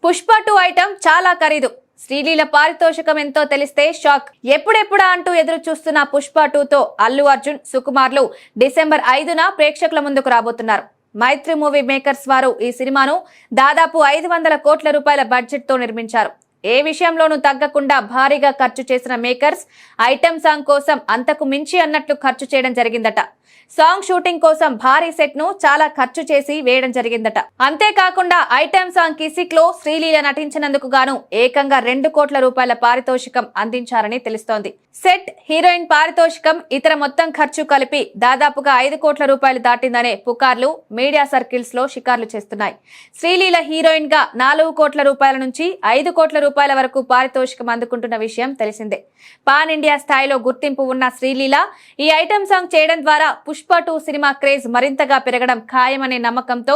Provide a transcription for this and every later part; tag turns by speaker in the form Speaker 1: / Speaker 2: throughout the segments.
Speaker 1: Pushpa 2 item చాలా ఖరీదు. శ్రీలీల పారితోషికం ఎంతో తెలిస్తే షాక్. ఎప్పుడెప్పుడా అంటూ ఎదురు చూస్తున్న పుష్ప 2తో అల్లు అర్జున్, సుకుమార్లు డిసెంబర్ 5న ప్రేక్షకుల ముందుకు రాబోతున్నారు. మైత్రి మూవీ మేకర్స్ వారు ఈ సినిమాను దాదాపు 500 కోట్ల రూపాయల బడ్జెట్ తో నిర్మించారు. ఏ విషయంలోనూ తగ్గకుండా భారీగా ఖర్చు చేసిన మేకర్స్ ఐటమ్ సాంగ్ కోసం అంతకు మించి అన్నట్లు ఖర్చు చేయడం జరిగిందట. సాంగ్ షూటింగ్ కోసం భారీ సెట్ ను చాలా ఖర్చు చేసి వేయడం జరిగిందట. అంతేకాకుండా ఐటమ్ సాంగ్ కిసిక్ లో శ్రీలీల నటించినందుకు గాను ఏకంగా 2 కోట్ల రూపాయల పారితోషికం అందించారని తెలుస్తోంది. సెట్, హీరోయిన్ పారితోషికం, ఇతర మొత్తం ఖర్చు కలిపి దాదాపుగా 5 కోట్ల రూపాయలు దాటిందనే పుకార్లు మీడియా సర్కిల్స్ లో షికార్లు చేస్తున్నాయి. శ్రీలీల హీరోయిన్ గా 4 కోట్ల రూపాయల నుంచి 5 కోట్ల రూపాయల వరకు పారితోషికం అందుకుంటున్న విషయం తెలిసిందే. పాన్ ఇండియా స్థాయిలో గుర్తింపు ఉన్న శ్రీలీల ఈ ఐటమ్ సాంగ్ చేయడం ద్వారా పుష్ప 2 సినిమా క్రేజ్ మరింతగా పెరగడం ఖాయమనే నమ్మకంతో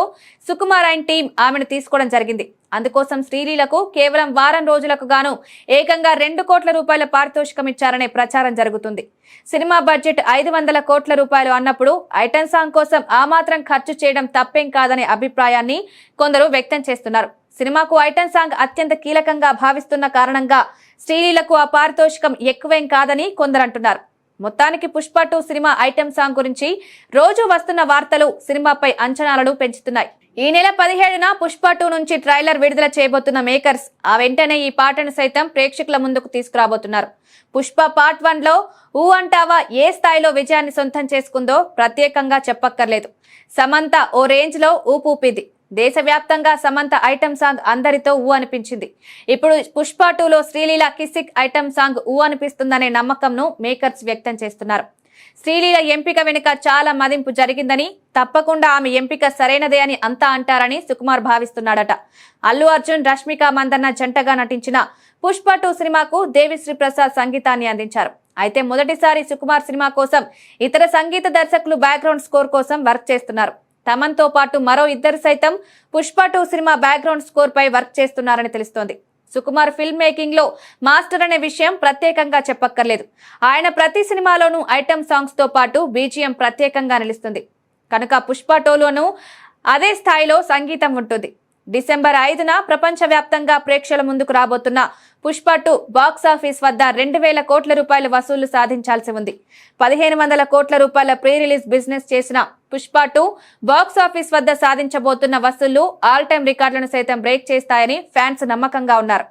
Speaker 1: సుకుమార్ అండ్ టీం ఆమెను తీసుకోవడం జరిగింది. అందుకోసం శ్రీలీలకు కేవలం వారం రోజులకు గాను ఏకంగా 2 కోట్ల రూపాయల పారితోషికం ఇచ్చారనే ప్రచారం జరుగుతుంది. సినిమా బడ్జెట్ 500 కోట్ల రూపాయలు అన్నప్పుడు ఐటమ్ సాంగ్ కోసం ఆ మాత్రం ఖర్చు చేయడం తప్పేం కాదనే అభిప్రాయాన్ని కొందరు వ్యక్తం చేస్తున్నారు. సినిమాకు ఐటమ్ సాంగ్ అత్యంత కీలకంగా భావిస్తున్న కారణంగా శ్రీలీలకు ఆ పారితోషికం ఎక్కువేం కాదని కొందరు అంటున్నారు. మొత్తానికి పుష్ప 2 సినిమా ఐటమ్ సాంగ్ గురించి రోజు వస్తున్న వార్తలు సినిమాపై అంచనాలను పెంచుతున్నాయి. ఈ నెల 17న పుష్ప 2 నుంచి ట్రైలర్ విడుదల చేయబోతున్న మేకర్స్ ఆ వెంటనే ఈ పాటను సైతం ప్రేక్షకుల ముందుకు తీసుకురాబోతున్నారు. పుష్ప పార్ట్ 1లో ఊ అంటావా ఏ స్థాయిలో విజయాన్ని సొంతం చేసుకుందో ప్రత్యేకంగా చెప్పక్కర్లేదు. సమంత ఓ రేంజ్ లో ఊపూపింది. దేశవ్యాప్తంగా సమంత ఐటమ్ సాంగ్ అందరితో ఊ అనిపించింది. ఇప్పుడు పుష్ప 2లో శ్రీలీల కిసిక్ ఐటమ్ సాంగ్ ఊ అనిపిస్తుందనే నమ్మకంను మేకర్స్ వ్యక్తం చేస్తున్నారు. శ్రీలీల ఎంపిక వెనుక చాలా మదింపు జరిగిందని, తప్పకుండా ఆమె ఎంపిక సరైనదే అని అంతా అంటారని సుకుమార్ భావిస్తున్నాడట. అల్లు అర్జున్, రష్మిక మందన్న జంటగా నటించిన పుష్ప 2 సినిమాకు దేవిశ్రీ ప్రసాద్ సంగీతాన్ని అందించారు. అయితే మొదటిసారి సుకుమార్ సినిమా కోసం ఇతర సంగీత దర్శకులు బ్యాక్గ్రౌండ్ స్కోర్ కోసం వర్క్ చేస్తున్నారు. తమన్తో పాటు మరో ఇద్దరు సైతం పుష్ప 2 సినిమా బ్యాక్గ్రౌండ్ స్కోర్ పై వర్క్ చేస్తున్నారని తెలుస్తోంది. సుకుమార్ ఫిల్మ్ మేకింగ్ లో మాస్టర్ అనే విషయం ప్రత్యేకంగా చెప్పక్కర్లేదు. ఆయన ప్రతి సినిమాలోనూ ఐటమ్ సాంగ్స్ తో పాటు బీజిఎం ప్రత్యేకంగా నిలుస్తుంది కనుక పుష్ప 2లోనూ అదే స్థాయిలో సంగీతం ఉంటుంది. డిసెంబర్ 5న ప్రపంచవ్యాప్తంగా ప్రేక్షకుల ముందుకు రాబోతున్న పుష్ప 2 బాక్సాఫీస్ వద్ద 2000 కోట్ల రూపాయల వసూళ్లు సాధించాల్సి ఉంది. 1500 కోట్ల రూపాయల ప్రీ రిలీజ్ బిజినెస్ చేసిన పుష్ప 2 బాక్సాఫీస్ వద్ద సాధించబోతున్న వసూళ్లు ఆల్ టైమ్ రికార్డులను సైతం బ్రేక్ చేస్తాయని ఫ్యాన్స్ నమ్మకంగా ఉన్నారు.